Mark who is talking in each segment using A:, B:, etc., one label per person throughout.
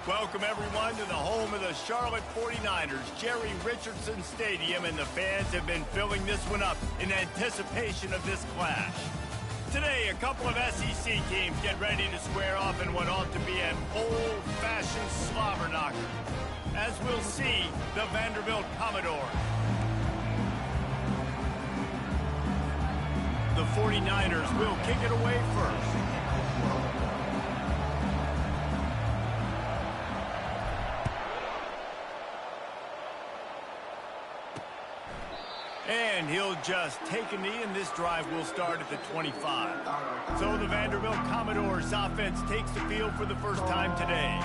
A: Welcome, everyone, to the home of the Charlotte 49ers, Jerry Richardson Stadium, and the fans have been filling this one up in anticipation of this clash. Today, a couple of SEC teams get ready to square off in what ought to be an old-fashioned slobber knocker. As we'll see, the Vanderbilt Commodores. The 49ers will kick it away first. And he'll just take a knee, and this drive will start at the 25. So the Vanderbilt Commodores offense takes the field for the first time today.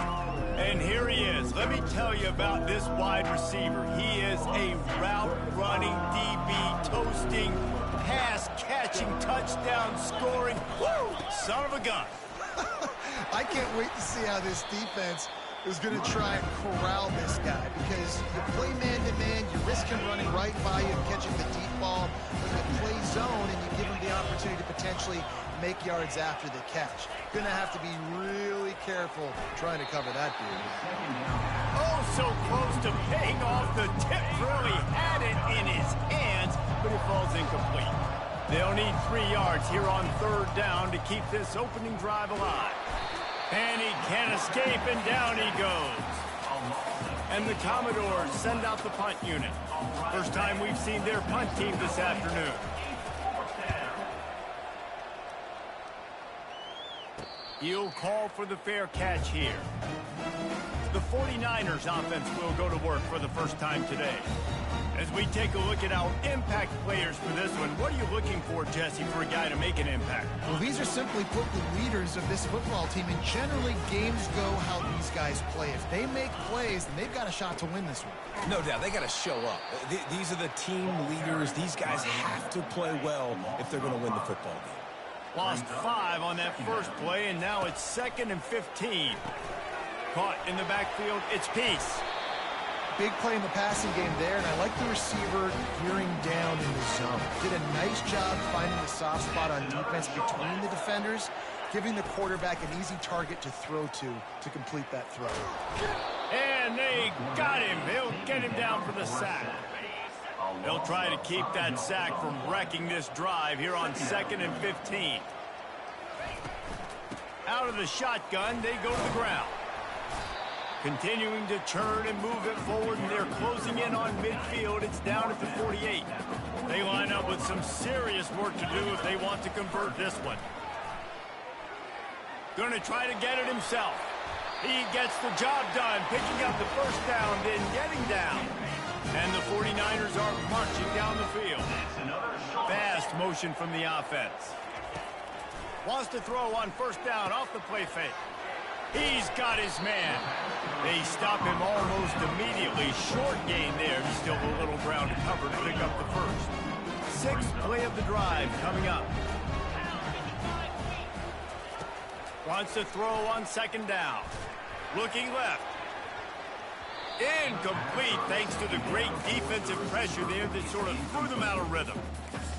A: And here he is. Let me tell you about this wide receiver. He is a route-running DB, toasting, pass-catching, touchdown-scoring, son of a gun.
B: I can't wait to see how this defense is going to try and corral this guy, because you play man-to-man, you risk him running right by you and catching the deep ball, but you play zone and you give him the opportunity to potentially make yards after the catch. Going to have to be really careful trying to cover that dude.
A: Oh, so close to paying off. The tip really had it in his hands, but it falls incomplete. They'll need 3 yards here on third down to keep this opening drive alive. And he can't escape, and down he goes. And the Commodores send out the punt unit. First time we've seen their punt team this afternoon. He'll call for the fair catch here. The 49ers offense will go to work for the first time today. As we take a look at our impact players for this one, what are you looking for, Jesse, for a guy to make an impact?
B: Well, these are simply put the leaders of this football team, and generally games go how these guys play. If they make plays, then they've got a shot to win this one.
C: No doubt, they got to show up. These are the team leaders. These guys have to play well if they're going to win the football game.
A: Lost 5 on that first play, and now it's 2nd and 15. Caught in the backfield, it's Peace.
B: Big play in the passing game there, and I like the receiver gearing down in the zone. Did a nice job finding the soft spot on defense between the defenders, giving the quarterback an easy target to throw to complete that throw.
A: And they got him. They'll get him down for the sack. They'll try to keep that sack from wrecking this drive here on 2nd and 15. Out of the shotgun, they go to the ground. Continuing to turn and move it forward, and they're closing in on midfield. It's down at the 48. They line up with some serious work to do if they want to convert this one. Going to try to get it himself. He gets the job done, picking up the first down, then getting down. And the 49ers are marching down the field. Fast motion from the offense. Wants to throw on first down off the play fake. He's got his man. They stop him almost immediately. Short gain there. Still a little ground to cover to pick up the first. 6th play of the drive coming up. Wants to throw on 2nd down. Looking left. Incomplete thanks to the great defensive pressure there that sort of threw them out of rhythm.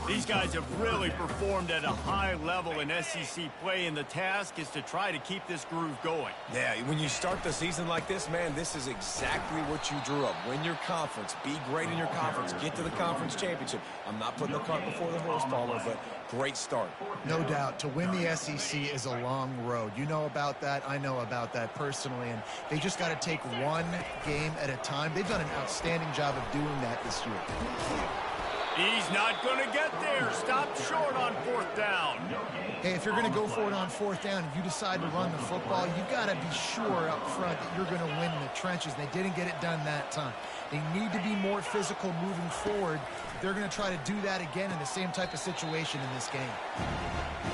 A: These guys have really performed at a high level in SEC play, and the task is to try to keep this groove going.
C: Yeah, when you start the season like this, man, this is exactly what you drew up. Win your conference, be great in your conference, get to the conference championship. I'm not putting the cart before the horse, Palmer, but great start.
B: No doubt. To win the SEC is a long road. You know about that. I know about that personally, and they just got to take one game at a time. They've done an outstanding job of doing that this year.
A: He's not going to get there. Stopped short on 4th down.
B: Hey, if you're going to go for it on 4th down, if you decide to run the football, you've got to be sure up front that you're going to win in the trenches. They didn't get it done that time. They need to be more physical moving forward. They're going to try to do that again in the same type of situation in this game.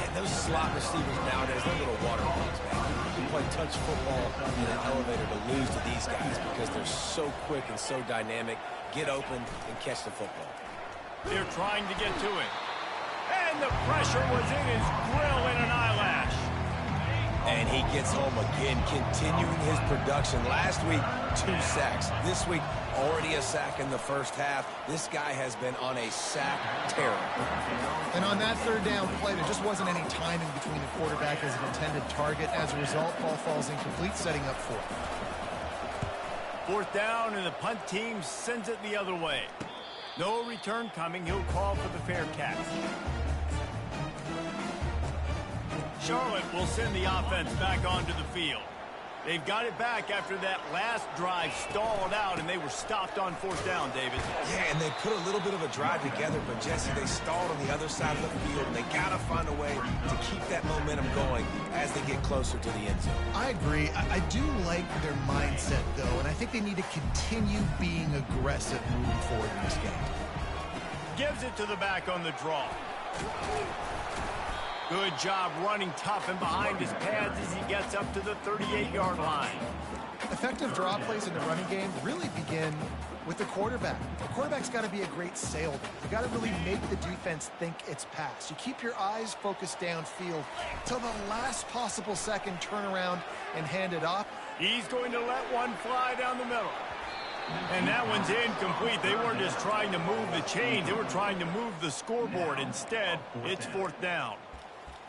C: And those slot receivers nowadays, they're little water bugs, man. You can play touch football in an elevator to lose to these guys because they're so quick and so dynamic. Get open and catch the football.
A: They're trying to get to it. And the pressure was in his grill in an eyelash.
C: And he gets home again, continuing his production. Last week, 2 sacks. This week, already a sack in the first half. This guy has been on a sack tear.
B: And on that third down play, there just wasn't any timing between the quarterback and his intended target. As a result, ball falls incomplete, setting up 4th.
A: 4th down, and the punt team sends it the other way. No return coming. He'll call for the fair catch. Charlotte will send the offense back onto the field. They've got it back after that last drive stalled out, and they were stopped on 4th down, David.
C: Yeah, and they put a little bit of a drive together, but, Jesse, they stalled on the other side of the field, and they got to find a way to keep that momentum going as they get closer to the end zone.
B: I agree. I do like their mindset, though, and I think they need to continue being aggressive moving forward in this game.
A: Gives it to the back on the draw. Good job running tough and behind his pads as he gets up to the 38-yard line.
B: Effective draw plays in the running game really begin with the quarterback. The quarterback's got to be a great salesman. You got to really make the defense think it's pass. You keep your eyes focused downfield till the last possible second, turn around and hand it off.
A: He's going to let one fly down the middle. And that one's incomplete. They weren't just trying to move the chains. They were trying to move the scoreboard. Instead, it's 4th down.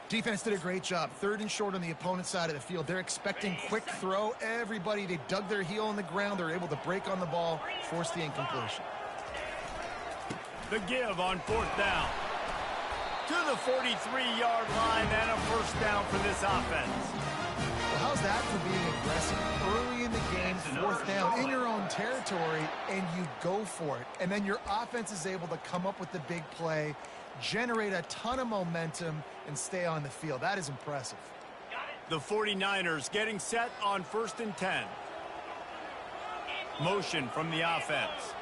B: Defense did a great job. 3rd and short on the opponent's side of the field. They're expecting quick throw. Everybody, they dug their heel in the ground. They're able to break on the ball, force the incompletion.
A: The give on 4th down. To the 43-yard line and a 1st down for this offense.
B: Well, how's that for being aggressive? Early in the game, 4th down in your own territory, and you go for it. And then your offense is able to come up with the big play, generate a ton of momentum, and stay on the field. That is impressive.
A: The 49ers getting set on 1st and 10. Motion from the offense.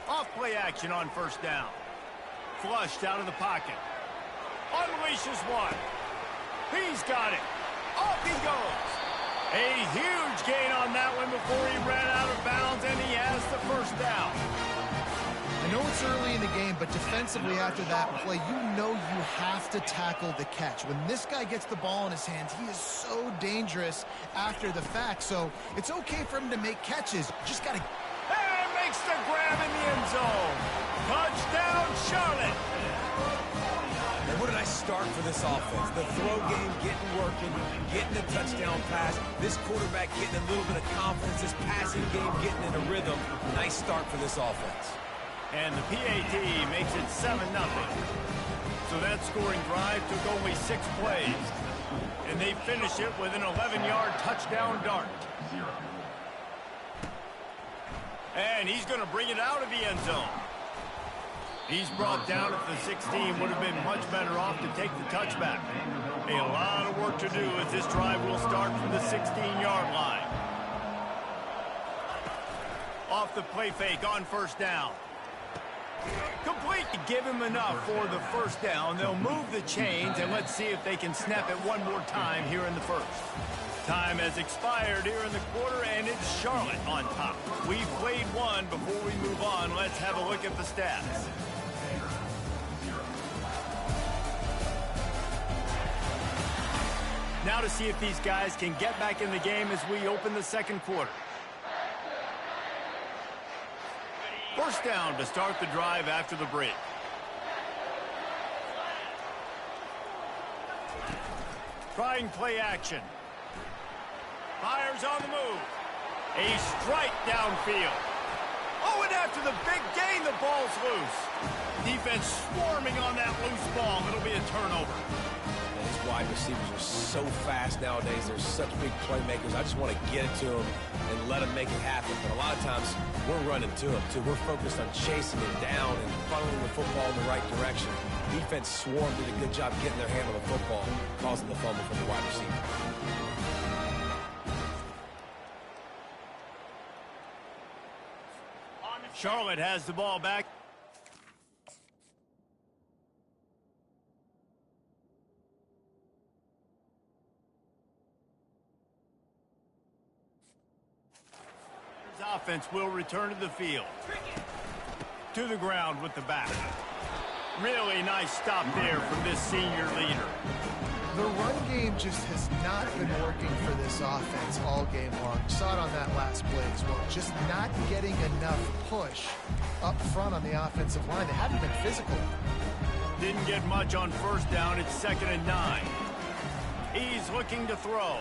A: Off play action on 1st down. Flushed out of the pocket. Unleashes one. He's got it. Off he goes. A huge gain on that one before he ran out of bounds, and he has the 1st down.
B: I know it's early in the game, but defensively after that play, you know you have to tackle the catch. When this guy gets the ball in his hands, he is so dangerous after the fact. So it's okay for him to make catches. Just got to...
A: And makes the grab in the end zone. Touchdown, Charlotte.
C: And what a nice start for this offense. The throw game getting working, getting a touchdown pass. This quarterback getting a little bit of confidence. This passing game getting in a rhythm. Nice start for this offense.
A: And the PAT makes it 7-0. So that scoring drive took only 6 plays. And they finish it with an 11-yard touchdown dart. And he's going to bring it out of the end zone. He's brought down at the 16. Would have been much better off to take the touchback. A lot of work to do as this drive will start from the 16-yard line. Off the play fake on 1st down. Complete. Give him enough for the 1st down. They'll move the chains, and let's see if they can snap it one more time here in the 1st. Time has expired here in the quarter, and it's Charlotte on top. We've played one. Before we move on, let's have a look at the stats. Now to see if these guys can get back in the game as we open the 2nd quarter. 1st down to start the drive after the break. Trying play action. Fires on the move. A strike downfield. Oh, and after the big gain, the ball's loose. Defense swarming on that loose ball. It'll be a turnover.
C: These wide receivers are so fast nowadays. They're such big playmakers. I just want to get it to them and let them make it happen. But a lot of times, we're running to them, too. We're focused on chasing it down and funneling the football in the right direction. Defense swarmed, did a good job getting their hand on the football, causing the fumble from the wide receiver.
A: Charlotte has the ball back. Offense will return to the field. To the ground with the back. Really nice stop there from this senior leader.
B: The run game just has not been working for this offense all game long. You saw it on that last play as well. Just not getting enough push up front on the offensive line. They haven't been physical.
A: Didn't get much on first down. It's 2nd and 9. He's looking to throw.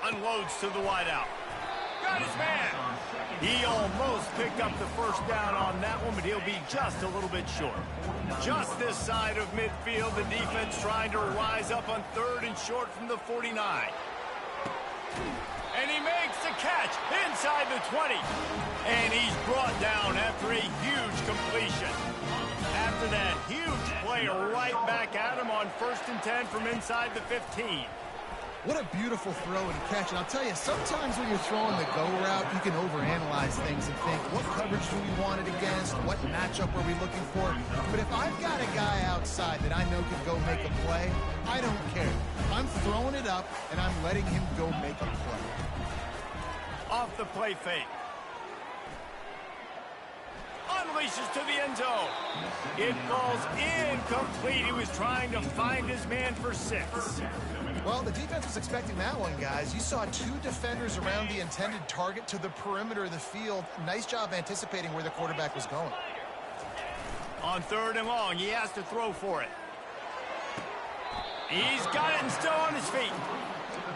A: Unloads to the wideout. Got his man. He almost picked up the first down on that one, but he'll be just a little bit short. Just this side of midfield, the defense trying to rise up on 3rd and short from the 49. And he makes the catch inside the 20. And he's brought down after a huge completion. After that huge play right back at him on 1st and 10 from inside the 15.
B: What a beautiful throw and catch. And I'll tell you, sometimes when you're throwing the go route, you can overanalyze things and think, what coverage do we want it against? What matchup are we looking for? But if I've got a guy outside that I know can go make a play, I don't care. I'm throwing it up, and I'm letting him go make a play.
A: Off the play fake. Unleashes to the end zone. It falls incomplete. He was trying to find his man for 6.
B: Well, the defense was expecting that one, guys. You saw 2 defenders around the intended target to the perimeter of the field. Nice job anticipating where the quarterback was going.
A: On 3rd and long, he has to throw for it. He's got it and still on his feet.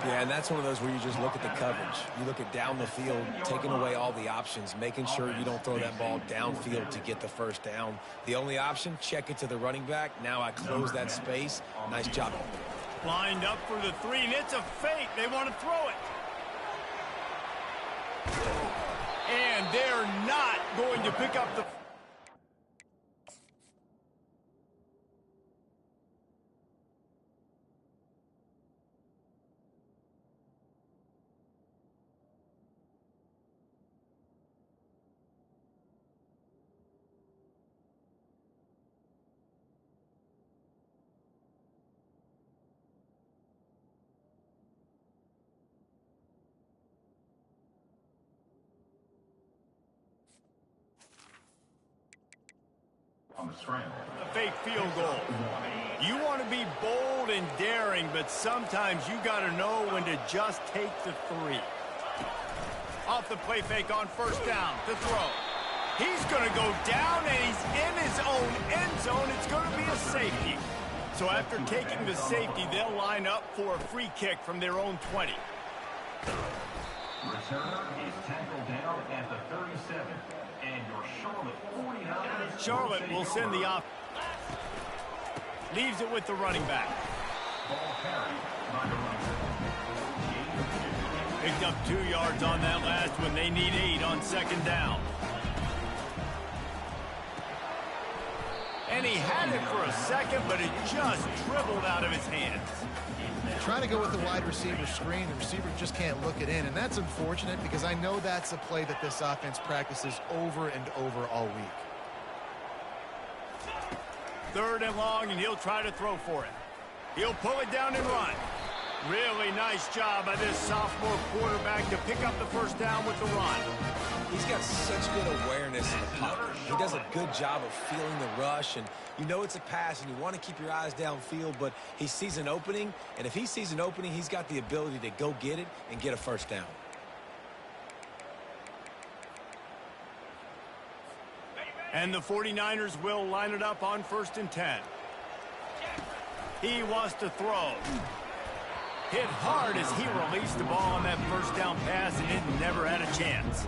C: Yeah, and that's one of those where you just look at the coverage. You look at down the field, taking away all the options, making sure you don't throw that ball downfield to get the first down. The only option, check it to the running back. Now I close that space. Nice job.
A: Lined up for the 3, and it's a fake. They want to throw it. And they're not going to pick up the... A fake field goal. You want to be bold and daring, but sometimes you got to know when to just take the 3. Off the play fake on 1st down to throw. He's going to go down, and he's in his own end zone. It's going to be a safety. So after taking the safety, they'll line up for a free kick from their own 20.
D: Returner is tackled down at the 37. And your Charlotte 49ers.
A: Charlotte will send the off. Leaves it with the running back.
D: Ball carried by the runner.
A: Picked up 2 yards on that last one. They need 8 on 2nd down. And he had it for a second, but it just dribbled out of his hands.
B: Trying to go with the wide receiver screen. The receiver just can't look it in, and that's unfortunate because I know that's a play that this offense practices over and over all week.
A: 3rd and long, and he'll try to throw for it. He'll pull it down and run. Really nice job by this sophomore quarterback to pick up the first down with the run.
C: He's got such good awareness in the pocket. He does a good job of feeling the rush, and you know it's a pass, and you want to keep your eyes downfield, but he sees an opening, and if he sees an opening, he's got the ability to go get it and get a first down.
A: And the 49ers will line it up on 1st and 10. He wants to throw. Hit hard as he released the ball on that first down pass, and it never had a chance.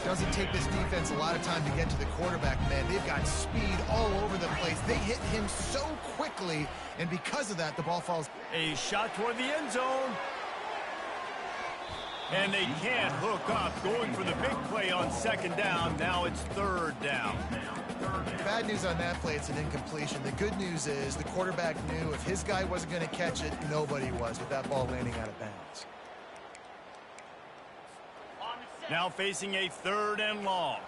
B: Doesn't take this defense a lot of time to get to the quarterback, man. They've got speed all over the place. They hit him so quickly, and because of that, the ball falls.
A: A shot toward the end zone. And they can't hook up, going for the big play on 2nd down. Now it's 3rd down.
B: Bad news on that play, it's an incompletion. The good news is the quarterback knew if his guy wasn't going to catch it, nobody was, with that ball landing out of bounds.
A: Now facing a 3rd and long.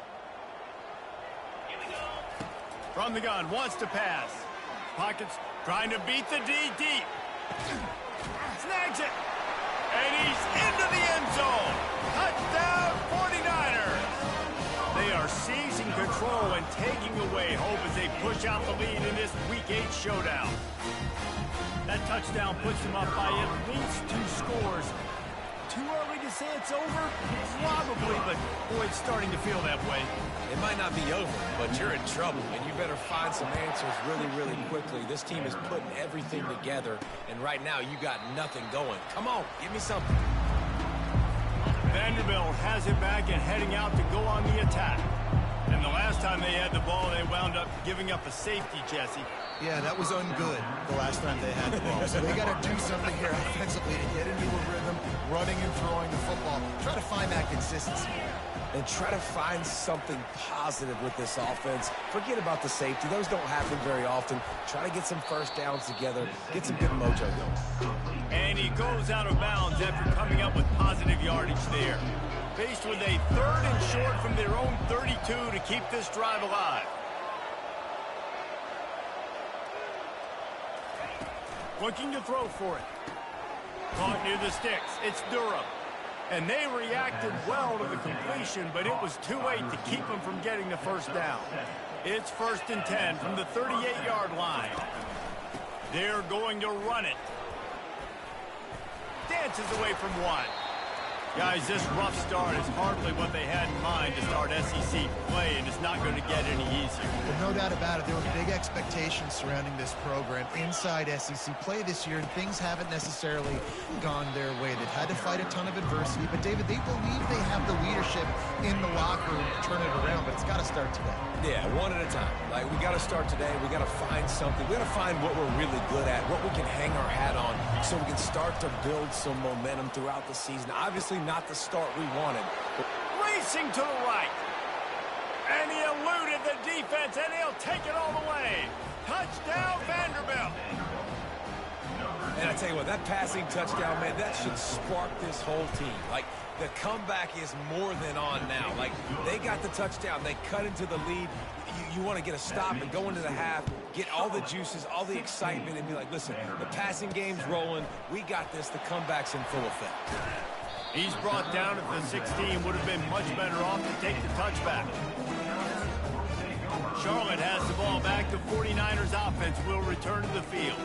A: From the gun, wants to pass. Pockets trying to beat the D deep. Snags it. And he's into the end zone. Touchdown 49ers. They are seizing control control and taking away hope as they push out the lead in this Week 8 showdown. That touchdown puts them up by at least 2 scores. Too early to say it's over? Probably, but boy, it's starting to feel that way.
C: It might not be over, but you're in trouble, and you better find some answers really, really quickly. This team is putting everything together, and right now you got nothing going. Come on, give me something.
A: Vanderbilt has it back and heading out to go on the attack. And the last time they had the ball, they wound up giving up a safety, Jesse.
B: Yeah, that was ungood the last time they had the ball. So they got to do something here offensively to get into a rhythm, running and throwing the football. Try to find that consistency.
C: And try to find something positive with this offense. Forget about the safety. Those don't happen very often. Try to get some first downs together. Get some good mojo going.
A: And he goes out of bounds after coming up with positive yardage there. Faced with a 3rd and short from their own 32 to keep this drive alive. Looking to throw for it. Caught near the sticks. It's Durham. And they reacted well to the completion, but it was too late to keep them from getting the first down. It's 1st and 10 from the 38-yard line. They're going to run it. Dances away from one. Guys, this rough start is hardly what they had in mind to start SEC play, and it's not going to get any easier.
B: Well, no doubt about it. There were big expectations surrounding this program inside SEC play this year, and things haven't necessarily gone their way. They've had to fight a ton of adversity, but, David, they believe they have the leadership in the locker room to turn it around, but it's got to start today.
C: Yeah, one at a time. Like, we got to start today. We got to find something. We got to find what we're really good at, what we can hang our hat on, so we can start to build some momentum throughout the season. Obviously, not the start we wanted.
A: Racing to the right. And he eluded the defense, and he'll take it all the way. Touchdown, Vanderbilt.
C: And I tell you what, that passing touchdown, man, that should spark this whole team. Like, the comeback is more than on now. Like, they got the touchdown. They cut into the lead. You want to get a stop and go into the half, get all the juices, all the excitement, and be like, listen, the passing game's rolling. We got this. The comeback's in full effect.
A: He's brought down at the 16. Would have been much better off to take the touchback. Charlotte has the ball back. The 49ers offense will return to the field.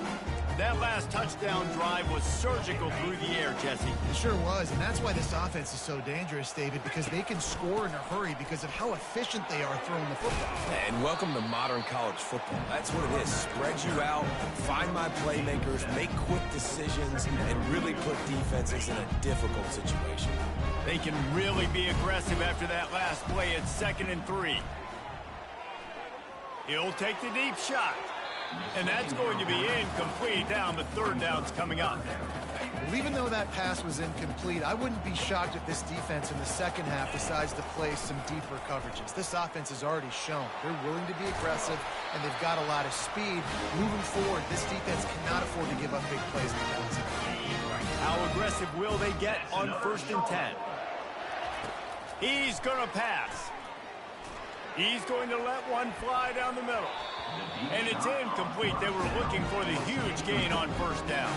A: That last touchdown drive was surgical through the air, Jesse.
B: It sure was, and that's why this offense is so dangerous, David, because they can score in a hurry because of how efficient they are throwing the football.
C: And welcome to modern college football. That's what it is. Spread you out, find my playmakers, make quick decisions, and really put defenses in a difficult situation.
A: They can really be aggressive after that last play. It's 2nd and 3. He'll take the deep shot. And that's going to be incomplete down. The 3rd down's coming up.
B: Well, even though that pass was incomplete, I wouldn't be shocked if this defense in the second half decides to play some deeper coverages. This offense has already shown they're willing to be aggressive, and they've got a lot of speed. Moving forward, this defense cannot afford to give up big plays in the passing.
A: How aggressive will they get on 1st and 10? He's going to pass. He's going to let one fly down the middle. And it's incomplete. They were looking for the huge gain on 1st down.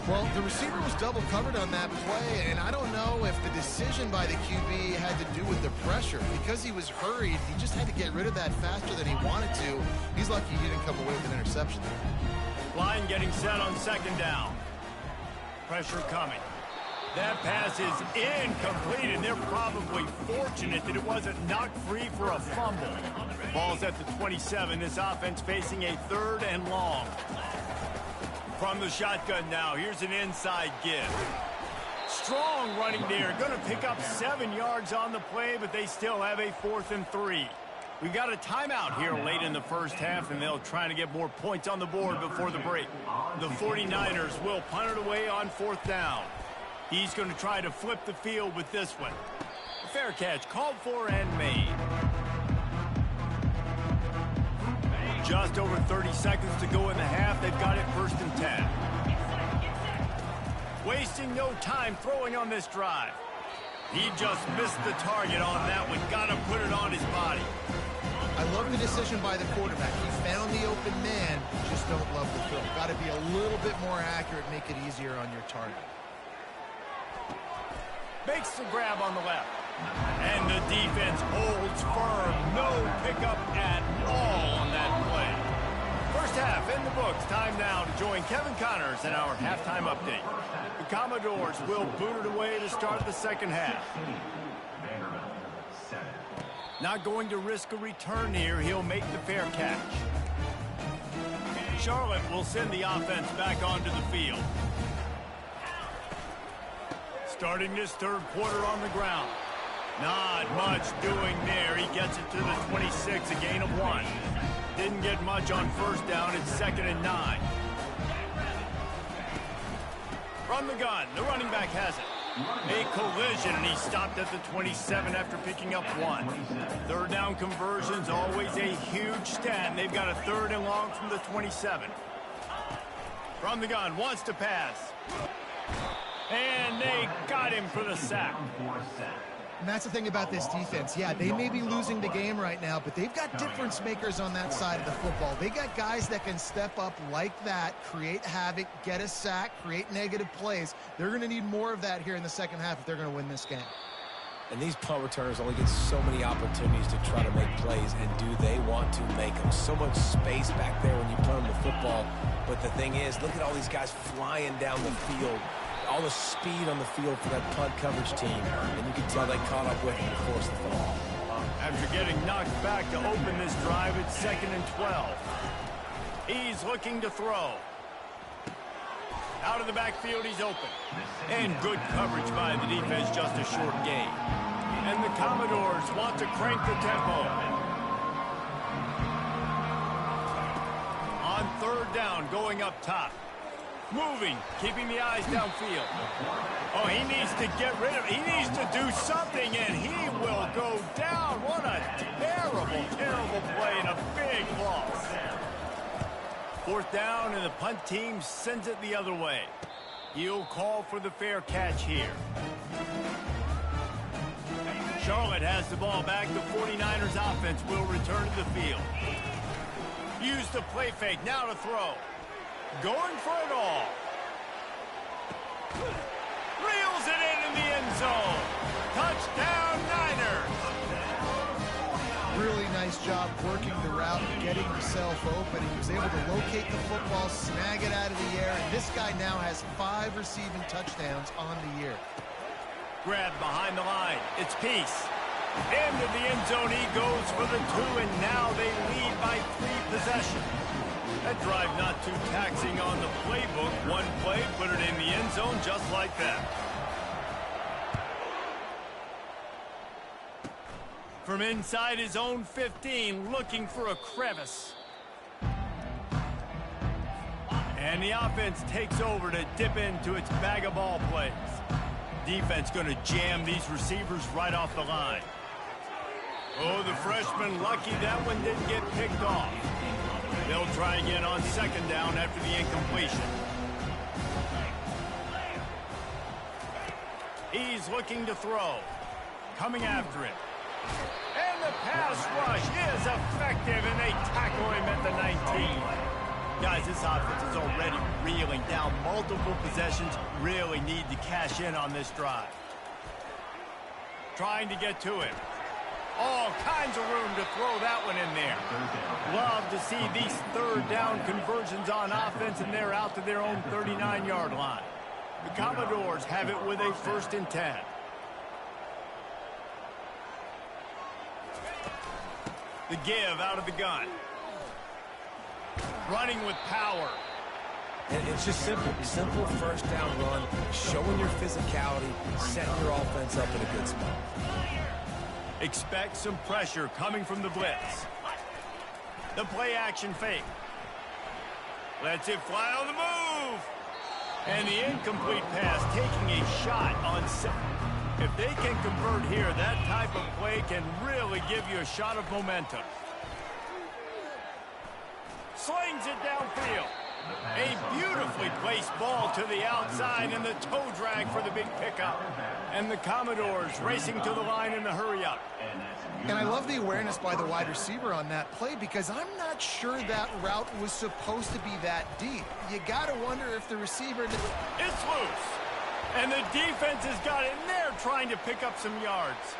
B: Well, the receiver was double covered on that play, and I don't know if the decision by the QB had to do with the pressure. Because he was hurried, he just had to get rid of that faster than he wanted to. He's lucky he didn't come away with an interception.
A: Line getting set on 2nd down. Pressure coming. That pass is incomplete, and they're probably fortunate that it wasn't knocked free for a fumble. Ball's at the 27. This offense facing a 3rd and long. From the shotgun now, here's an inside give. Strong running there. Going to pick up 7 yards on the play, but they still have a 4th and 3. We've got a timeout here late in the first half, and they'll try to get more points on the board before the break. The 49ers will punt it away on 4th down. He's going to try to flip the field with this one. Fair catch called for and made. Just over 30 seconds to go in the half. They've got it 1st and 10. Wasting no time throwing on this drive. He just missed the target on that one. Got to put it on his body.
B: I love the decision by the quarterback. He found the open man. Just don't love the throw. Got to be a little bit more accurate, make it easier on your target.
A: Makes the grab on the left. And the defense holds firm. No pickup at all on that play. First half in the books. Time now to join Kevin Connors in our halftime update. The Commodores will boot it away to start the second half. Not going to risk a return here. He'll make the fair catch. Charlotte will send the offense back onto the field. Starting this third quarter on the ground. Not much doing there. He gets it to the 26, a gain of 1. Didn't get much on first down. It's 2nd and 9. From the gun, the running back has it. A collision, and he stopped at the 27 after picking up 1. Third down conversions, always a huge stat, and they've got a 3rd and long from the 27. From the gun, wants to pass. And they got him for the sack.
B: And that's the thing about this defense. Yeah, they may be losing the game right now, but they've got difference makers on that side of the football. They got guys that can step up like that, create havoc, get a sack, create negative plays. They're going to need more of that here in the second half if they're going to win this game.
C: And these punt returners only get so many opportunities to try to make plays, and do they want to make them? So much space back there when you punt them the football. But the thing is, look at all these guys flying down the field. All the speed on the field for that punt coverage team, and you can tell they caught up with him to force the fall.
A: After getting knocked back to open this drive, it's 2nd and 12. He's looking to throw. Out of the backfield, he's open. And good coverage by the defense, just a short gain. And the Commodores want to crank the tempo. On 3rd down, going up top. Moving, keeping the eyes downfield. Oh, he needs to get rid of it. He needs to do something, and he will go down. What a terrible, terrible play and a big loss. 4th down, and the punt team sends it the other way. He'll call for the fair catch here. Charlotte has the ball back. The 49ers offense will return to the field. Use the play fake, now to throw. Going for it all. Reels it in the end zone. Touchdown, Niners.
B: Really nice job working the route and getting himself open. He was able to locate the football, snag it out of the air, and this guy now has 5 receiving touchdowns on the year.
A: Grab behind the line. It's Peace. Into the end zone he goes for the 2, and now they lead by 3 possessions. That drive not too taxing on the playbook. One play, put it in the end zone just like that. From inside his own 15, looking for a crevice. And the offense takes over to dip into its bag of ball plays. Defense going to jam these receivers right off the line. Oh, the freshman lucky that one didn't get picked off. They'll try again on 2nd down after the incompletion. He's looking to throw. Coming after him. And the pass rush is effective, and they tackle him at the 19. Guys, this offense is already reeling down multiple possessions. Really need to cash in on this drive. Trying to get to him. All kinds of room to throw that one in there. Love to see these 3rd down conversions on offense, and they're out to their own 39-yard line. The Commodores have it with a 1st and 10. The give out of the gun. Running with power.
C: And it's just simple. Simple 1st down run, showing your physicality, setting your offense up in a good spot.
A: Expect some pressure coming from the blitz. The play action fake. Lets it fly on the move. And the incomplete pass, taking a shot on set. If they can convert here, that type of play can really give you a shot of momentum. Slings it downfield. A beautifully placed ball to the outside, and the toe drag for the big pickup. And the Commodores racing to the line in the hurry-up.
B: And I love the awareness by the wide receiver on that play, because I'm not sure that route was supposed to be that deep. You got to wonder if the receiver...
A: It's loose. And the defense has got in there trying to pick up some yards.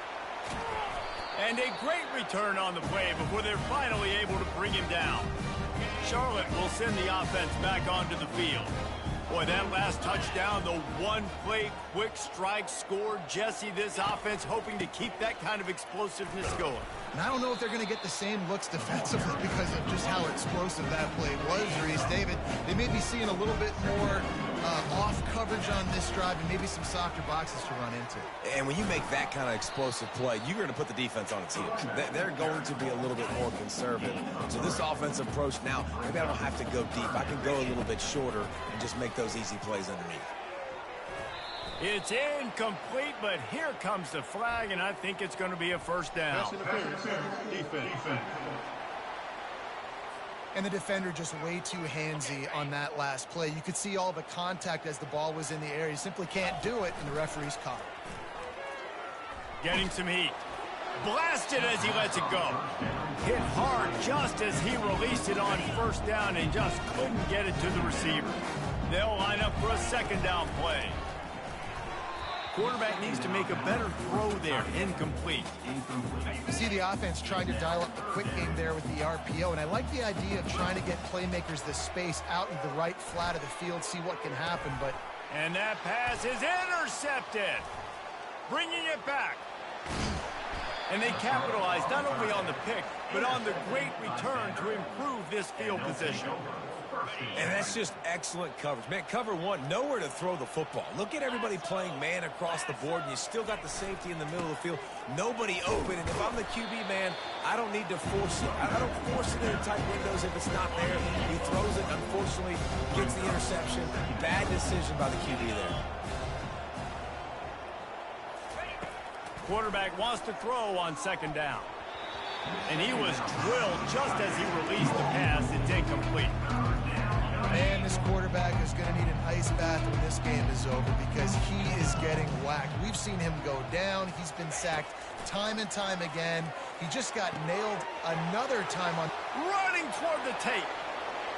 A: And a great return on the play before they're finally able to bring him down. Charlotte will send the offense back onto the field. Boy, that last touchdown, the one-play quick strike score. Jesse, this offense hoping to keep that kind of explosiveness going.
B: And I don't know if they're going to get the same looks defensively because of just how explosive that play was, Reese. David, they may be seeing a little bit more off coverage on this drive and maybe some softer boxes to run into.
C: And when you make that kind of explosive play, you're going to put the defense on its heels. They're going to be a little bit more conservative. So this offensive approach now, maybe I don't have to go deep. I can go a little bit shorter and just make those easy plays underneath.
A: It's incomplete, but here comes the flag, and I think it's going to be a first down.
D: Defense.
B: And the defender just way too handsy on that last play. You could see all the contact as the ball was in the air. He simply can't do it, and the referee's caught it.
A: Getting some heat. Blasted as he lets it go. Hit hard just as he released it on first down and just couldn't get it to the receiver. They'll line up for a second down play. Quarterback needs to make a better throw there. Incomplete.
B: You see the offense trying to dial up the quick game there with the RPO, and I like the idea of trying to get playmakers this space out in the right flat of the field, see what can happen, but...
A: And that pass is intercepted. Bringing it back. And they capitalized not only on the pick, but on the great return to improve this field position.
C: And that's just excellent coverage. Man, cover one, nowhere to throw the football. Look at everybody playing man across the board, and you still got the safety in the middle of the field. Nobody open, and if I'm the QB, man, I don't need to force it. I don't force it in tight windows if it's not there. He throws it, unfortunately, gets the interception. Bad decision by the QB there.
A: Quarterback wants to throw on second down. And he was drilled just as he released the pass. It's incomplete.
B: Man, this quarterback is going to need an ice bath when this game is over because he is getting whacked. We've seen him go down. He's been sacked time and time again. He just got nailed another time on...
A: Running toward the tape.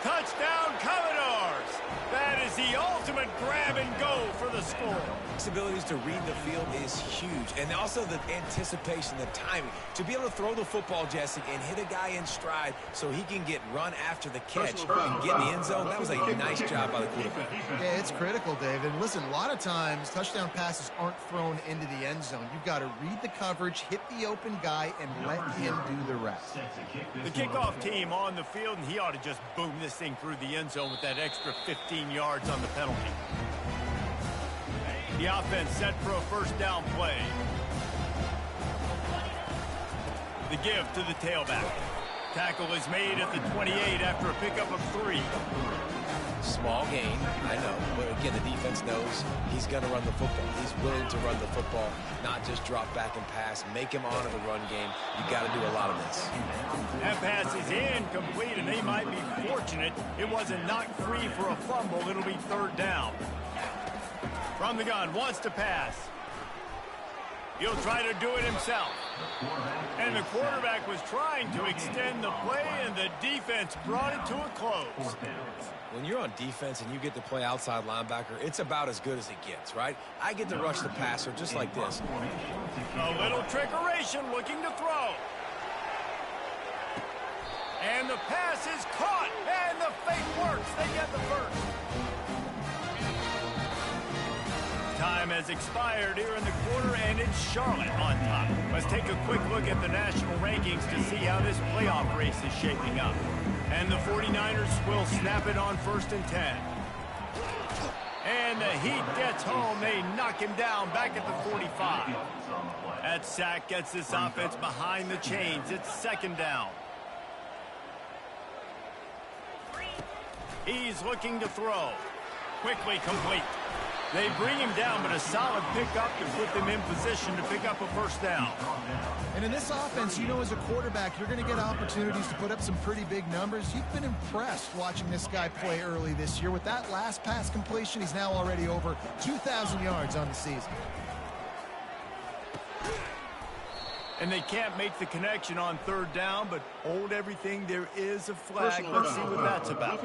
A: Touchdown, Commodores! That is the ultimate grab and go for the score.
C: His abilities to read the field is huge. And also the anticipation, the timing. To be able to throw the football, Jesse, and hit a guy in stride so he can get run after the catch and get in the end zone, that was a nice job by the quarterback.
B: Yeah, it's critical, David. Listen, a lot of times touchdown passes aren't thrown into the end zone. You've got to read the coverage, hit the open guy, and let him do the rest.
A: The kickoff team on the field, and he ought to just boom this thing through the end zone with that extra 15 yards on the penalty. The offense set for a first down play. The give to the tailback. Tackle is made at the 28 after a pickup of 3.
C: Small gain, I know. But again, the defense knows he's going to run the football. He's willing to run the football, not just drop back and pass. Make him honor the run game. You got to do a lot of this.
A: That pass is incomplete, and they might be fortunate it wasn't knocked free for a fumble. It'll be third down. From the gun, wants to pass. He'll try to do it himself. And the quarterback was trying to extend the play, and the defense brought it to a close.
C: When you're on defense and you get to play outside linebacker, it's about as good as it gets, right? I get to rush the passer just like this.
A: A little trickeration looking to throw. And the pass is caught, and the fake works. They get the first. Time has expired here in the quarter, and it's Charlotte on top. Let's take a quick look at the national rankings to see how this playoff race is shaping up. And the 49ers will snap it on 1st and 10. And the Heat gets home. They knock him down back at the 45. That sack gets this offense behind the chains. It's second down. He's looking to throw. Quickly complete. They bring him down, but a solid pickup to put them in position to pick up a first down.
B: And in this offense, you know, as a quarterback, you're going to get opportunities to put up some pretty big numbers. You've been impressed watching this guy play early this year. With that last pass completion, he's now already over 2,000 yards on the season.
A: And they can't make the connection on third down, but hold everything. There is a flag. Let's see what that's about.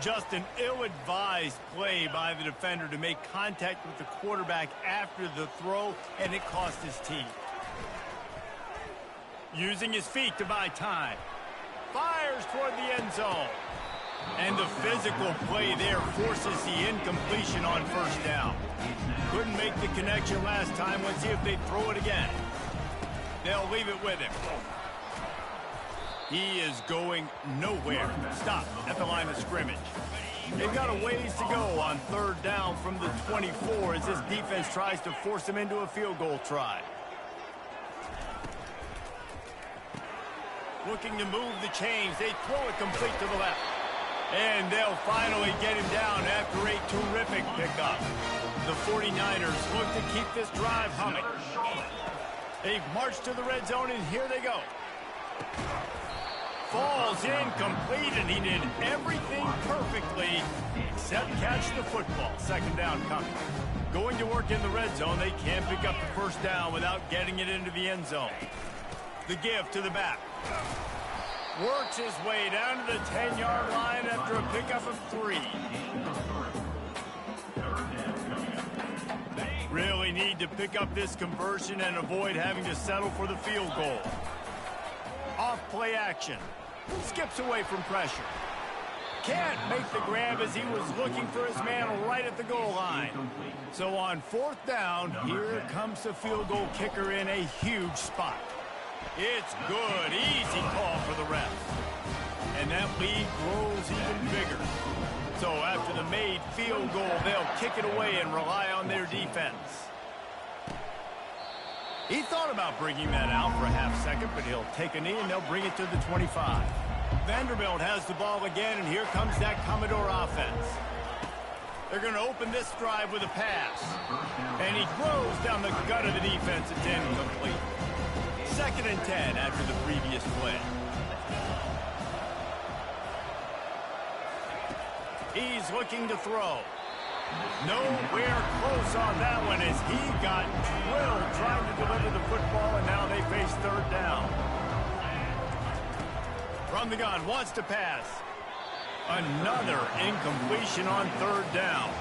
A: Just an ill-advised play by the defender to make contact with the quarterback after the throw, and it cost his team. Using his feet to buy time. Fires toward the end zone. And the physical play there forces the incompletion on first down. Couldn't make the connection last time. Let's see if they throw it again. They'll leave it with him. He is going nowhere. Stop at the line of scrimmage. They've got a ways to go on third down from the 24 as this defense tries to force him into a field goal try. Looking to move the chains. They throw it complete to the left. And they'll finally get him down after a terrific pickup. The 49ers look to keep this drive humming. They've marched to the red zone, and here they go. Falls incomplete, and he did everything perfectly except catch the football. Second down coming. Going to work in the red zone. They can't pick up the first down without getting it into the end zone. The give to the back. Works his way down to the 10-yard line after a pickup of 3. Really need to pick up this conversion and avoid having to settle for the field goal. Off play action. Skips away from pressure. Can't make the grab as he was looking for his man right at the goal line. So on fourth down, here comes the field goal kicker in a huge spot. It's good. Easy call for the refs. And that lead grows even bigger. So after the made field goal, they'll kick it away and rely on their defense. He thought about bringing that out for a half second, but he'll take a knee and they'll bring it to the 25. Vanderbilt has the ball again, and here comes that Commodore offense. They're going to open this drive with a pass. And he throws down the gut of the defense. It's incomplete. 2nd and 10 after the previous play. He's looking to throw. Nowhere close on that one as he got drilled trying to deliver the football, and now they face third down. From the gun, wants to pass. Another incompletion on third down.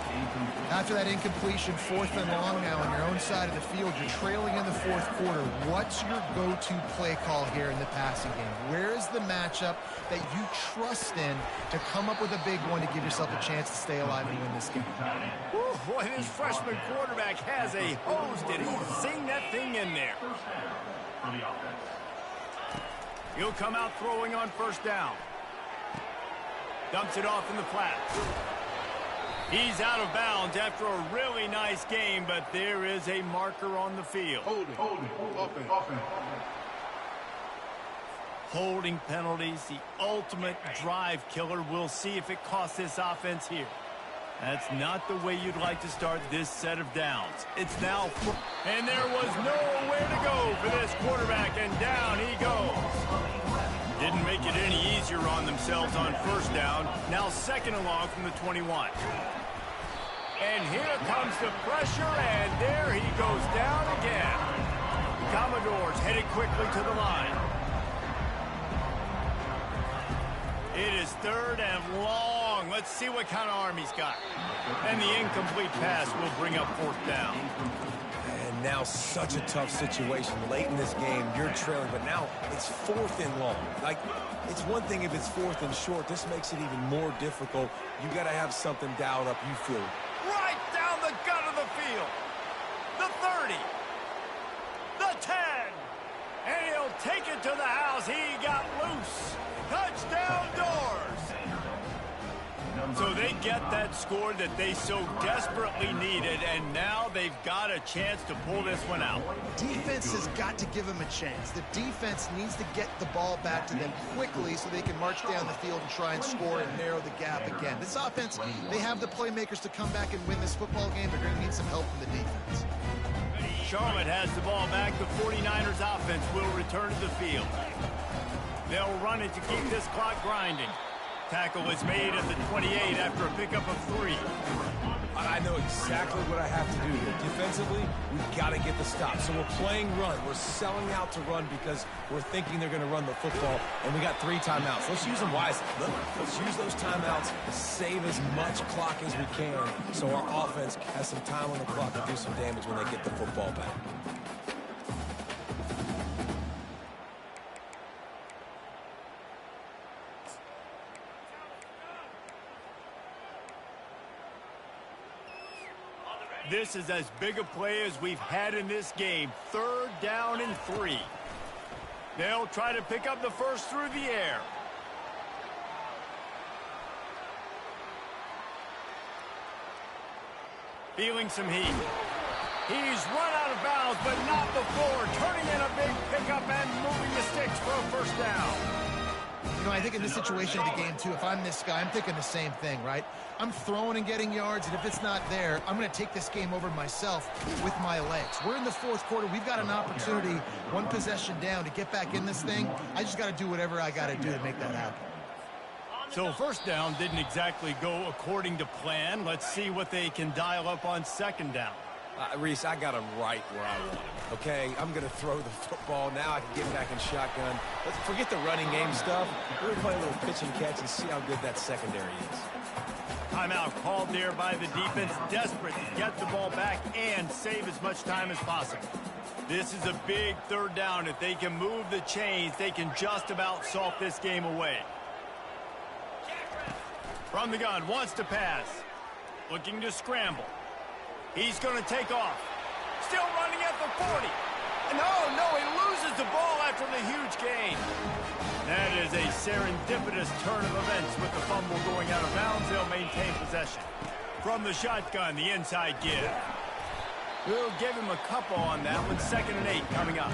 B: After that incompletion, 4th and long now on your own side of the field. You're trailing in the 4th quarter. What's your go-to play call here in the passing game? Where is the matchup that you trust in to come up with a big one to give yourself a chance to stay alive and win this game?
A: Whew, boy, this freshman quarterback has a hose. Did he sing that thing in there? He'll come out throwing on first down. Dumps it off in the flat. He's out of bounds after a really nice game, but there is a marker on the field. Holding penalties, the ultimate drive killer. We'll see if it costs this offense here. That's not the way you'd like to start this set of downs. It's now, and there was nowhere to go for this quarterback, and down he goes. Didn't make it any easier on themselves on first down. Now 2nd and long from the 21. And here comes the pressure, and there he goes down again. The Commodores headed quickly to the line. It is 3rd and long. Let's see what kind of arm he's got. And the incomplete pass will bring up 4th down.
C: And now such a tough situation. Late in this game, you're trailing, but now it's 4th and long. Like, it's one thing if it's 4th and short. This makes it even more difficult. You got to have something dialed up, you feel.
A: Right down the gut of the field. The 30. The 10. And he'll take it to the house. He got loose. Touchdown Doors. So they get that score that they so desperately needed, and now they've got a chance to pull this one out.
B: Defense has got to give them a chance. The defense needs to get the ball back to them quickly so they can march down the field and try and score and narrow the gap again. This offense, they have the playmakers to come back and win this football game. They're going to need some help from the defense.
A: Charlotte has the ball back. The 49ers offense will return to the field. They'll run it to keep this clock grinding. tackle is made at the 28 after a pickup of 3.
C: I know exactly what I have to do here. Defensively, we've got to get the stop. So we're playing run. We're selling out to run because we're thinking they're going to run the football, and we got 3 timeouts. Let's use them wisely. Let's use those timeouts to save as much clock as we can so our offense has some time on the clock to do some damage when they get the football back.
A: This is as big a play as we've had in this game. 3rd down and 3. They'll try to pick up the first through the air. Feeling some heat. He's run out of bounds, but not before turning in a big pickup and moving the sticks for a first down.
B: You know, I think in this situation of the game, too, if I'm this guy, I'm thinking the same thing, right? I'm throwing and getting yards, and if it's not there, I'm going to take this game over myself with my legs. We're in the 4th quarter. We've got an opportunity, 1 possession down, to get back in this thing. I just got to do whatever I got to do to make that happen.
A: So first down didn't exactly go according to plan. Let's see what they can dial up on 2nd down.
C: Reese, I got him right where I want him. Okay, I'm going to throw the football. Now I can get back in shotgun. Let's forget the running game stuff. We're going to play a little pitch and catch and see how good that secondary is.
A: Timeout called there by the defense, desperate to get the ball back and save as much time as possible. This is a big 3rd down. If they can move the chains, they can just about salt this game away. From the gun, wants to pass. Looking to scramble. He's going to take off. Still running at the 40. No, he loses the ball after the huge gain. That is a serendipitous turn of events with the fumble going out of bounds. They'll maintain possession. From the shotgun, the inside give. We'll give him a couple on that one. 2nd and 8 coming up.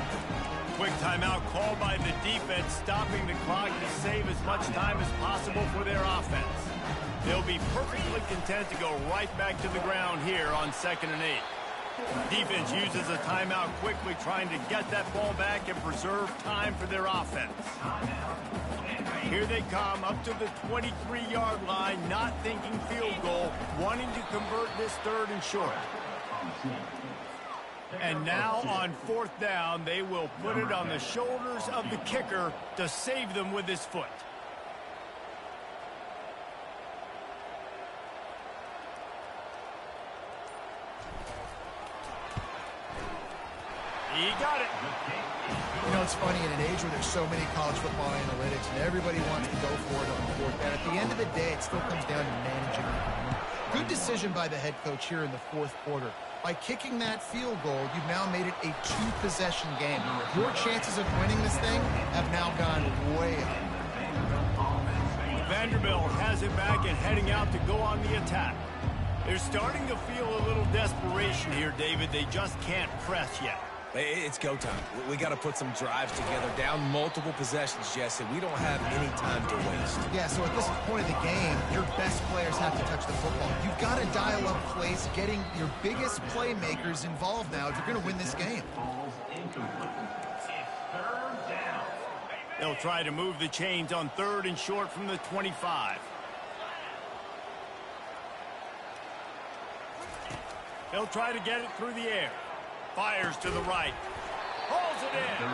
A: Quick timeout called by the defense, stopping the clock to save as much time as possible for their offense. They'll be perfectly content to go right back to the ground here on 2nd and 8. Defense uses a timeout quickly, trying to get that ball back and preserve time for their offense. Here they come up to the 23-yard line, not thinking field goal, wanting to convert this 3rd and short. And now on 4th down, they will put it on the shoulders of the kicker to save them with his foot. He got it.
B: You know, it's funny, in an age where there's so many college football analytics and everybody wants to go for it on 4th down, at the end of the day, it still comes down to managing the game. Good decision by the head coach here in the 4th quarter. By kicking that field goal, you've now made it a 2-possession game. Your chances of winning this thing have now gone way up.
A: Vanderbilt has it back and heading out to go on the attack. They're starting to feel a little desperation here, David. They just can't press yet.
C: It's go time. We got to put some drives together. Down multiple possessions, Jesse. We don't have any time to waste.
B: Yeah, so at this point of the game, your best players have to touch the football. You've got to dial up plays, getting your biggest playmakers involved now if you're going to win this game.
A: They'll try to move the chains on 3rd and short from the 25. They'll try to get it through the air. Fires to the right. Hauls it in.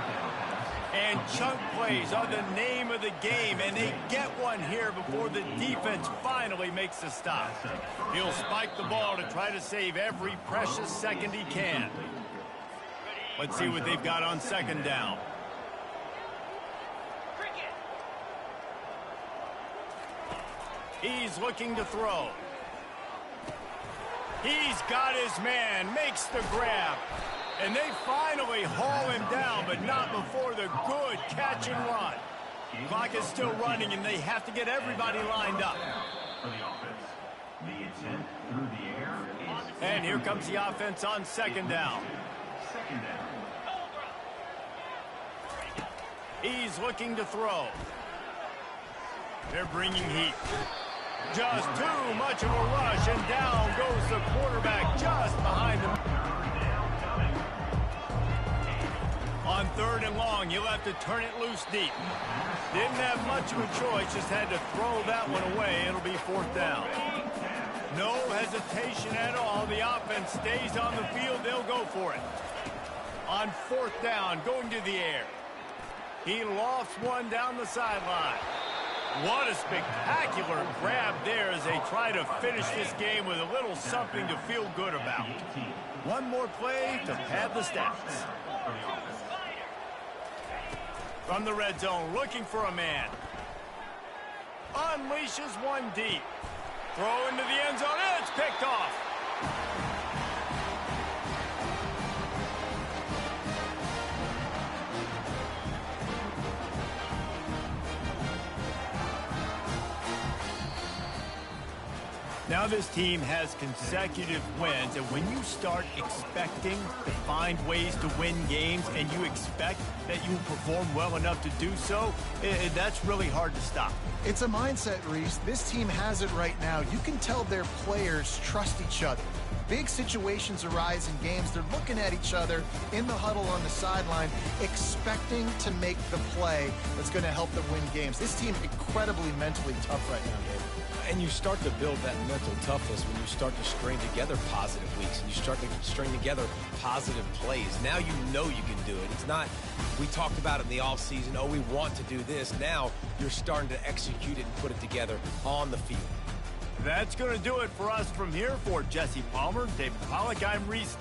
A: And chunk plays are the name of the game, and they get one here before the defense finally makes the stop. He'll spike the ball to try to save every precious second he can. Let's see what they've got on 2nd down. He's looking to throw. He's got his man, makes the grab. And they finally haul him down, but not before the good catch and run. Clock is still running, and they have to get everybody lined up. And here comes the offense on 2nd down. He's looking to throw. They're bringing heat. Just too much of a rush, and down goes the quarterback just behind him. On 3rd and long. You'll have to turn it loose deep. Didn't have much of a choice, just had to throw that one away. It'll be 4th down. No hesitation at all. The offense stays on the field. They'll go for it. On 4th down, going to the air. He lofts one down the sideline. What a spectacular grab there as they try to finish this game with a little something to feel good about. One more play to pad the stats. From the red zone, looking for a man. Unleashes one deep. Throw into the end zone. It's picked off. Now this team has consecutive wins, and when you start expecting to find ways to win games and you expect that you will perform well enough to do so, that's really hard to stop.
B: It's a mindset, Reese. This team has it right now. You can tell their players trust each other. Big situations arise in games. They're looking at each other in the huddle on the sideline, expecting to make the play that's going to help them win games. This team incredibly mentally tough right now, Dave.
C: And you start to build that mental toughness when you start to string together positive weeks and you start to string together positive plays. Now you know you can do it. It's not, we talked about it in the offseason, oh, we want to do this. Now you're starting to execute it and put it together on the field.
A: That's going to do it for us from here. For Jesse Palmer, David Pollack, I'm Reese.